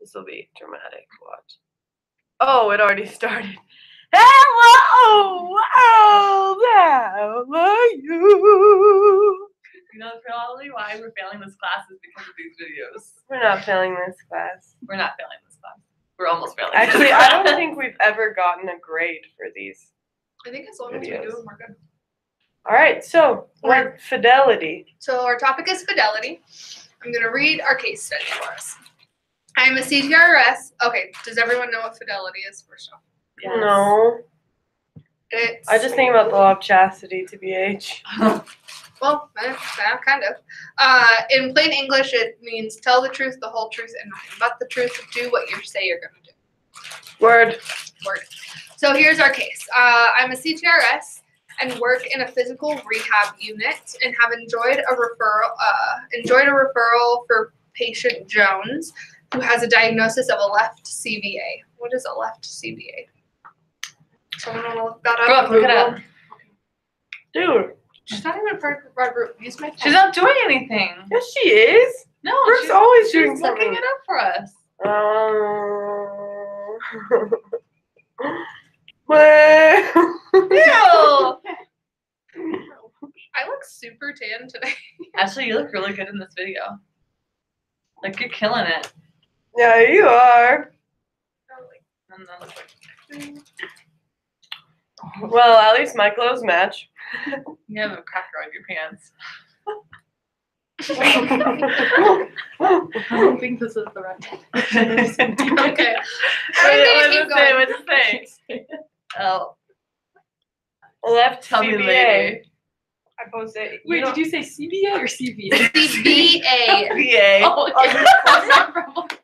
This will be dramatic. Watch. Oh, it already started. Hello! How are you? You know, probably why we're failing this class is because of these videos. We're not failing this class. We're not failing this class. We're almost failing. Actually, I don't think we've ever gotten a grade for these. I think as long as we do them, we're good. All right, so what fidelity? So our topic is fidelity. I'm going to read our case study for us. I'm a CTRS. Okay, does everyone know what fidelity is first off? Yes. No. It's, I just think about the law of chastity, TBH. well, kind of. In plain English, it means tell the truth, the whole truth, and nothing but the truth. Do what you say you're going to do. Word. So here's our case. I'm a CTRS and work in a physical rehab unit and have enjoyed a referral for patient Jones, who has a diagnosis of a left CVA. What is a left CVA? Someone want to look that up? Look it up. Dude. She's not even part of our group. Use my pen. She's not doing anything. Yes, she is. No, Brooke's always doing she's something. looking it up for us. Well. Ew. I look super tan today. Actually, you look really good in this video. Like, you're killing it. Yeah, you are. And then, Well, at least my clothes match. you have a cracker on your pants. I don't think this is the right time. Okay. What does it say? Oh, Left tell me CBA. later. I posted. Wait, did you say CBA or CVA? CVA. VA. Oh, okay.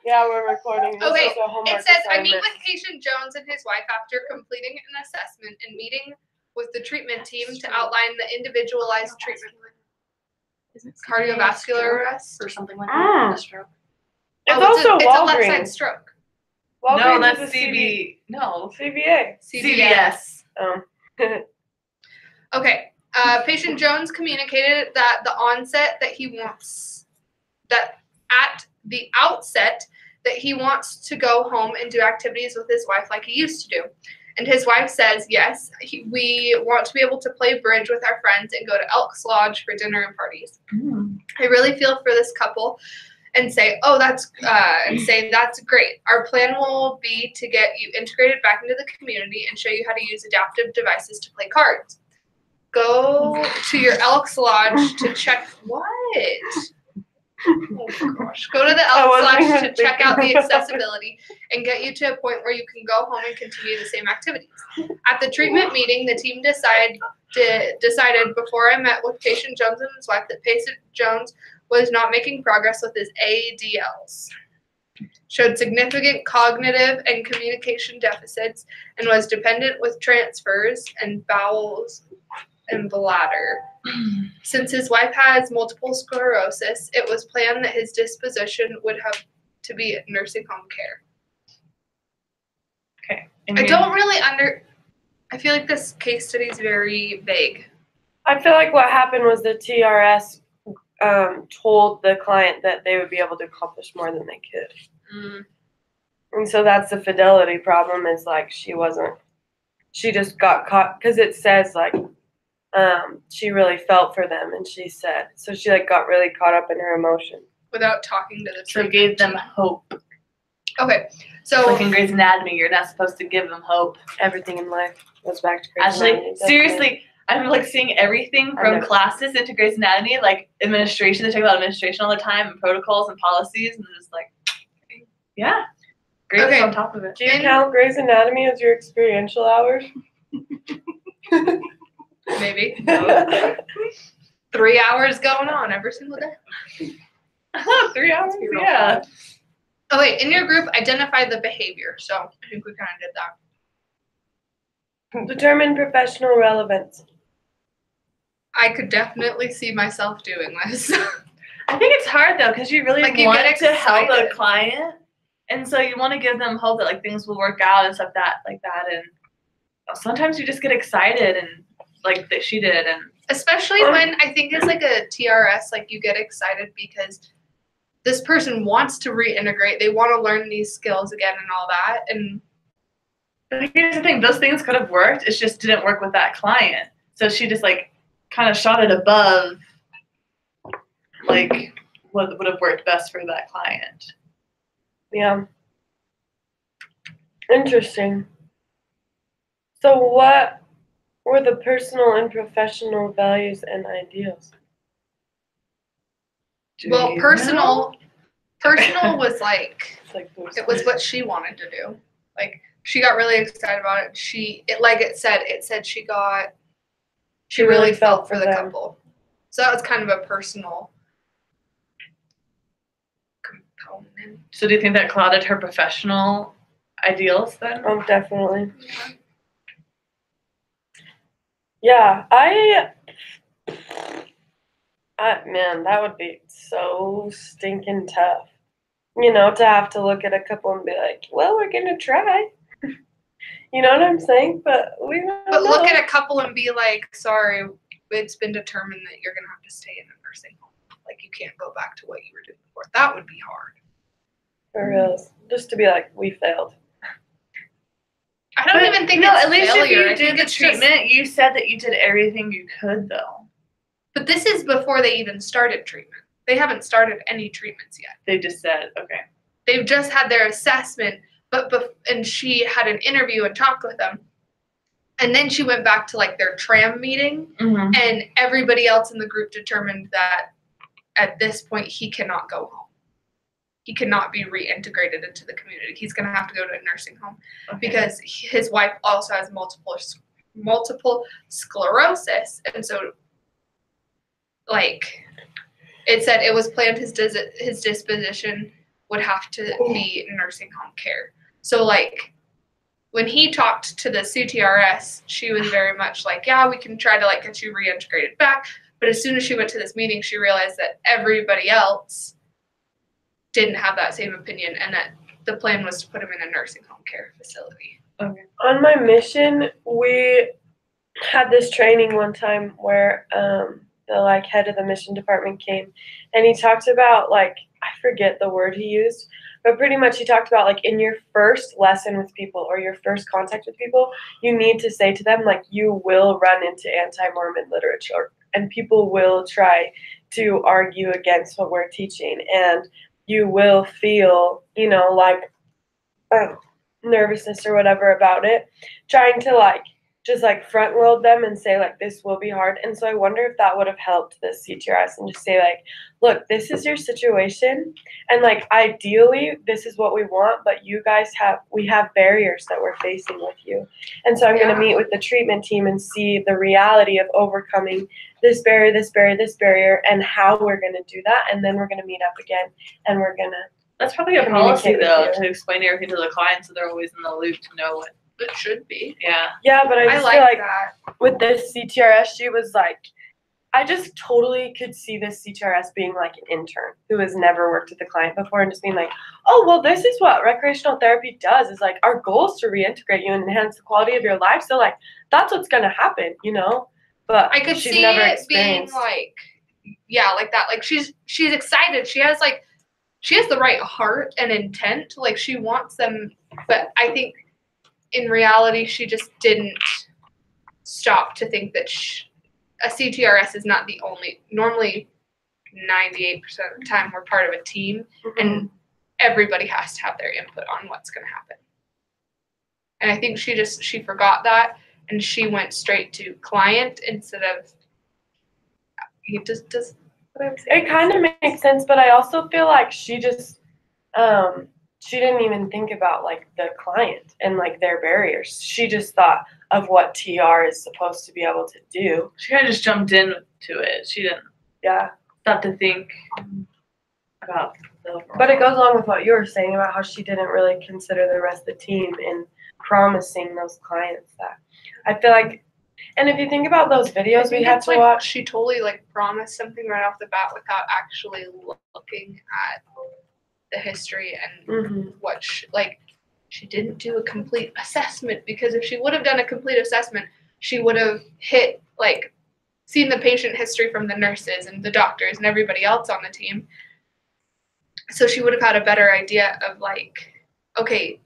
Yeah, we're recording. This Okay, is a homework It says, I meet assignment. with patient Jones and his wife after completing an assessment and meeting with the treatment team to outline the individualized treatment. Isn't it Cardiovascular arrest? or something like Mm. that? A stroke. It's Oh, also it's a left side Walgreens. stroke. No, Walgreens that's is a CB. No. CVA. CVS. Oh. Okay. Patient Jones communicated that the onset that he wants, that at the outset that he wants to go home and do activities with his wife like he used to do. And his wife says, yes, we want to be able to play bridge with our friends and go to Elks Lodge for dinner and parties. Mm. I really feel for this couple and say, that's great. Our plan will be to get you integrated back into the community and show you how to use adaptive devices to play cards. Go to your Elks Lodge to check what? Oh gosh. Go to the Elks Lodge to check out the accessibility and get you to a point where you can go home and continue the same activities. At the treatment meeting, the team decided before I met with patient Jones and his wife that patient Jones was not making progress with his ADLs, showed significant cognitive and communication deficits, and was dependent with transfers and bowels and bladder. Since his wife has multiple sclerosis, it was planned that his disposition would have to be nursing home care. Okay. I feel like this case study is very vague. I feel like what happened was the TRS told the client that they would be able to accomplish more than they could. Mm. And so that's the fidelity problem, is like she just got caught, because it says like she really felt for them, and she said, so she like got really caught up in her emotion. Without talking to the So treatment gave them team. hope. Okay, so Like in Grey's Anatomy, you're not supposed to give them hope. Everything in life goes back to Grey's Actually, Anatomy, doesn't seriously, I'm like seeing everything I from know. classes into Grey's Anatomy, like administration. They talk about administration all the time and protocols and policies, and just like, yeah, Grey's Okay. on top of it. Do you count Grey's Anatomy as your experiential hours? maybe 3 hours going on every single day. 3 hours? Yeah. Okay, in your group, identify the behavior. So I think we kind of did that. Determine professional relevance. I could definitely see myself doing this. I think it's hard though, because you really Like, you want get to help excited. a client, and so you want to give them hope that like things will work out and stuff like that. And sometimes you just get excited, and like that she did, and Especially when I think it's like a TRS, like you get excited because this person wants to reintegrate. They want to learn these skills again and all that. And But here's the thing, those things could have worked. It just didn't work with that client. So she just like kind of shot it above like what would have worked best for that client. Yeah. Interesting. So what were the personal and professional values and ideals? well, personal was like, It's like those it was what she wanted to do. Like, she got really excited about it. It said she really felt for the them. couple. So that was kind of a personal component. So do you think that clouded her professional ideals then? Oh, definitely. Yeah, man, that would be so stinking tough. You know, to have to look at a couple and be like, well, we're gonna try. You know what I'm saying? But we don't But know. look at a couple and be like, sorry, it's been determined that you're gonna have to stay in a nursing home. Like, you can't go back to what you were doing before. That would be hard. For real. Just to be like, we failed. I don't even think it's at least failure. I if you think did the it's treatment, you said that you did everything you could though. But this is before they even started treatment. They haven't started any treatments yet. They just said, okay. They've just had their assessment, and she had an interview and talked with them. And then she went back to like their tram meeting, Mm-hmm. and everybody else in the group determined that at this point he cannot go home. He cannot be reintegrated into the community. He's going to have to go to a nursing home because his wife also has multiple sclerosis, and so like it said it was planned his disposition would have to be nursing home care. So like when he talked to the CTRS, she was very much like, yeah, we can try to like get you reintegrated back. But as soon as she went to this meeting, she realized that everybody else didn't have that same opinion, and that the plan was to put him in a nursing home care facility. Okay. On my mission, we had this training one time where the like head of the mission department came, and he talked about like, I forget the word he used, but pretty much he talked about like in your first lesson with people or your first contact with people, you need to say to them like, you will run into anti-Mormon literature and people will try to argue against what we're teaching, and you will feel, you know, like nervousness or whatever about it, trying to like just like front load them and say like, this will be hard. And so I wonder if that would have helped the CTRS and just say like, look, this is your situation, and like ideally this is what we want, but you guys we have barriers that we're facing with you. And so I'm going to meet with the treatment team and see the reality of overcoming this barrier and how we're going to do that, and then we're going to meet up again and we're going to That's probably a policy though, to explain everything to the client so they're always in the loop to know what It should be. Yeah, but I just like feel like that. with this CTRS, she was like, I just totally could see this CTRS being like an intern who has never worked with the client before and just being like, oh, well, this is what recreational therapy does, is like our goal is to reintegrate you and enhance the quality of your life. So like, that's what's going to happen, you know? But I could she's see never it experienced. being like, yeah, like that. Like she's excited. She has the right heart and intent. Like she wants them, but I think in reality, she just didn't stop to think that a CTRS is not the only. Normally, 98% of the time, we're part of a team, and everybody has to have their input on what's going to happen. And I think she forgot that, and she went straight to client instead of. It kind of makes sense, but I also feel like she just she didn't even think about like the client and like their barriers. She just thought of what TR is supposed to be able to do. she kind of just jumped into it. She didn't stop to think about the overall. But it goes along with what you were saying about how she didn't really consider the rest of the team in promising those clients that. I feel like, and if you think about those videos we had to watch. She totally like promised something right off the bat without actually looking at the history and what she didn't do a complete assessment, because if she would have done a complete assessment, she would have seen the patient history from the nurses and the doctors and everybody else on the team So she would have had a better idea of like, okay,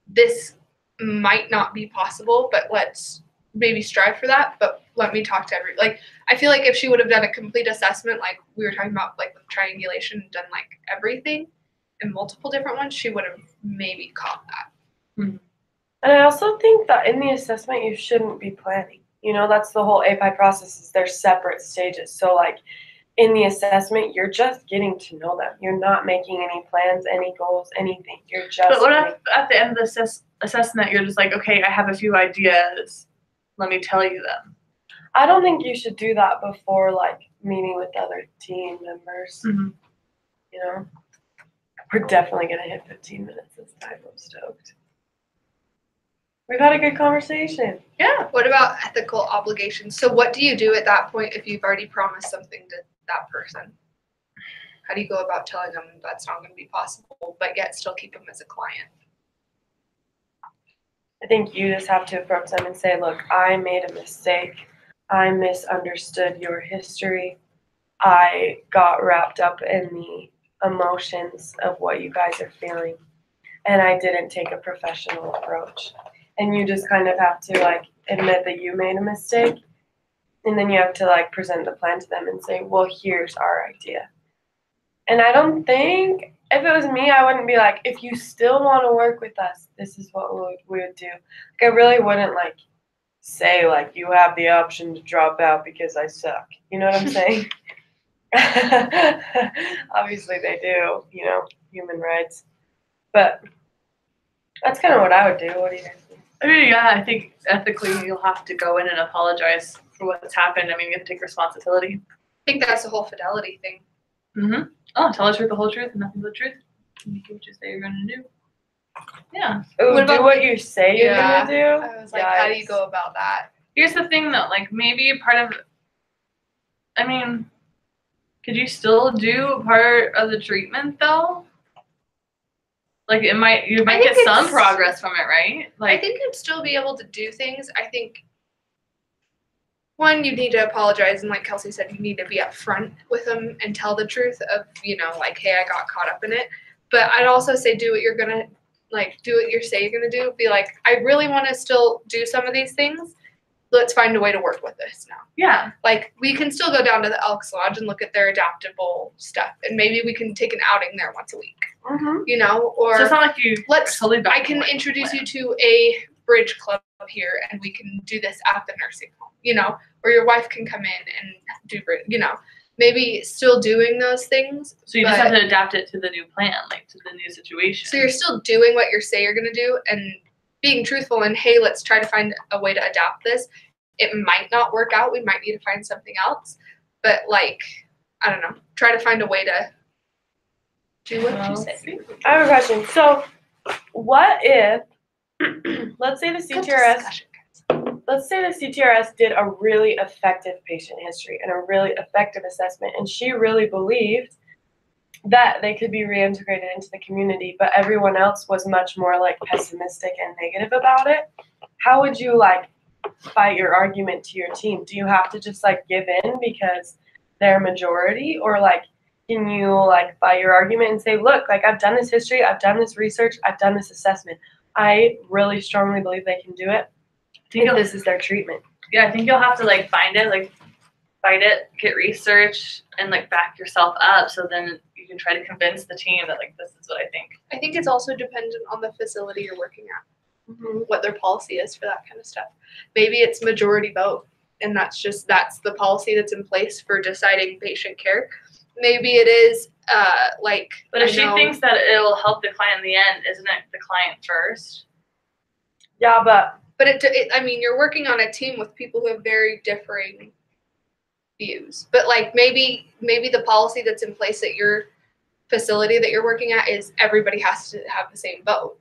this might not be possible, but let's maybe strive for that. But let me talk to like, I feel like if she would have done a complete assessment, like we were talking about, like with triangulation, done like everything and multiple different ones, she would have maybe caught that. And I also think that in the assessment, you shouldn't be planning. You know, that's the whole API process, is they're separate stages. So like in the assessment, you're just getting to know them. You're not making any plans, any goals, anything. You're just. But what if at the end of the assessment, you're just like, okay, I have a few ideas. Let me tell you them. I don't think you should do that before like meeting with other team members. Mm-hmm. You know, we're definitely gonna hit 15 minutes this time. I'm stoked. We've had a good conversation. Yeah. What about ethical obligations? So what do you do at that point if you've already promised something to that person? How do you go about telling them that's not going to be possible, but yet still keep them as a client? I think you just have to approach them and say, look, I made a mistake. I misunderstood your history. I got wrapped up in the emotions of what you guys are feeling, and I didn't take a professional approach. And you just kind of have to like admit that you made a mistake, and then you have to like present the plan to them and say, well, here's our idea. And I don't think, if it was me, I wouldn't be like, if you still want to work with us, this is what we would do. Like, I really wouldn't like say like, you have the option to drop out because I suck. You know what I'm saying? Obviously they do, you know, human rights. But that's kind of what I would do. What do you guys think? I mean, yeah, I think ethically you'll have to go in and apologize for what's happened. I mean, you have to take responsibility. I think that's the whole fidelity thing. Mm-hmm. Oh, tell the truth, the whole truth, and nothing but the truth. You do what you say you're going to do. Yeah. Ooh, What about do what you say you're Yeah. gonna do. I was like, how do you go about that? Here's the thing, though. Like, maybe part of, I mean, could you still do part of the treatment, though? Like, you might get some progress from it, right? Like, I think you'd still be able to do things. I think, one, you need to apologize, and like Kelsey said, you need to be upfront with them and tell the truth of, you know, like, hey, I got caught up in it. But I'd also say do what you're gonna, like, do what you say you're gonna do. Be like, I really want to still do some of these things. Let's find a way to work with this now. yeah. Like, we can still go down to the Elks Lodge and look at their adaptable stuff, and maybe we can take an outing there once a week. Mm-hmm. You know, or So it's not like you totally I can introduce you to a bridge club here, and we can do this at the nursing home, you know, or your wife can come in and do, you know, maybe still doing those things. So you just have to adapt it to the new plan, like to the new situation. So you're still doing what you say you're going to do and being truthful and, hey, let's try to find a way to adapt this. It might not work out. We might need to find something else. But, like, I don't know, try to find a way to do what you say. I have a question. So, what if, let's say the CTRS did a really effective patient history and a really effective assessment, and she really believed that they could be reintegrated into the community, but everyone else was much more like pessimistic and negative about it. How would you like fight your argument to your team? Do you have to just like give in because they're majority, or like can you like fight your argument and say, look, like I've done this history, I've done this research, I've done this assessment. I really strongly believe they can do it. If this is their treatment. Yeah, I think you'll have to like find it, like fight it, get research, and like back yourself up, so then you can try to convince the team that like this is what I think. I think it's also dependent on the facility you're working at, what their policy is for that kind of stuff. Maybe it's majority vote, and that's the policy that's in place for deciding patient care. Maybe it is like. But if she thinks that it'll help the client in the end, isn't it the client first? Yeah, but I mean, you're working on a team with people who have very differing views. But like maybe the policy that's in place at your facility that you're working at is everybody has to have the same vote,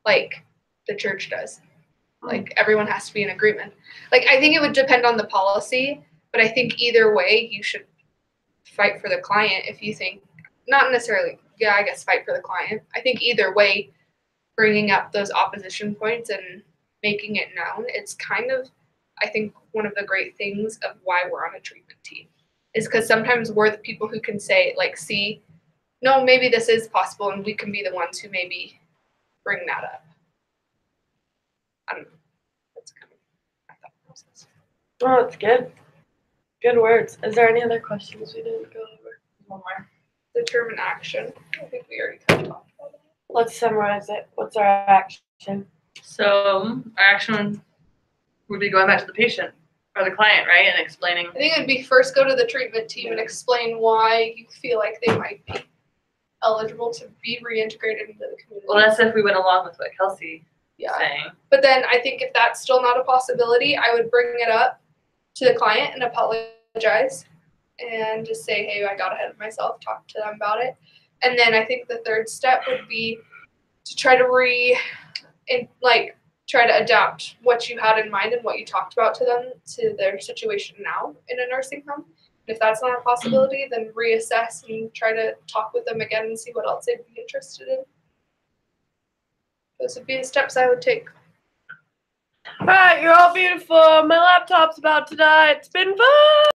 like the church does. Like everyone has to be in agreement. Like I think it would depend on the policy, but I think either way you should fight for the client if you think, not necessarily, yeah, I guess fight for the client. I think either way, bringing up those opposition points and making it known, it's kind of, I think, one of the great things of why we're on a treatment team is because sometimes we're the people who can say, like, see, no, maybe this is possible, and we can be the ones who maybe bring that up. I don't know. That's kind of my thought process. Oh, that's good. Good words. Is there any other questions we didn't go over? One more. Determine action. I think we already kind of talked about it. Let's summarize it. What's our action? So our action would be going back to the patient or the client, right, and explaining. I think it would be first go to the treatment team and explain why you feel like they might be eligible to be reintegrated into the community. Well, that's if we went along with what Kelsey was saying. But then I think if that's still not a possibility, I would bring it up to the client and apologize and just say, hey, I got ahead of myself, talk to them about it. And then I think the third step would be to try to try to adapt what you had in mind and what you talked about to them to their situation now in a nursing home. If that's not a possibility, then reassess and try to talk with them again and see what else they'd be interested in. Those would be the steps I would take. All right, you're all beautiful. My laptop's about to die. It's been fun.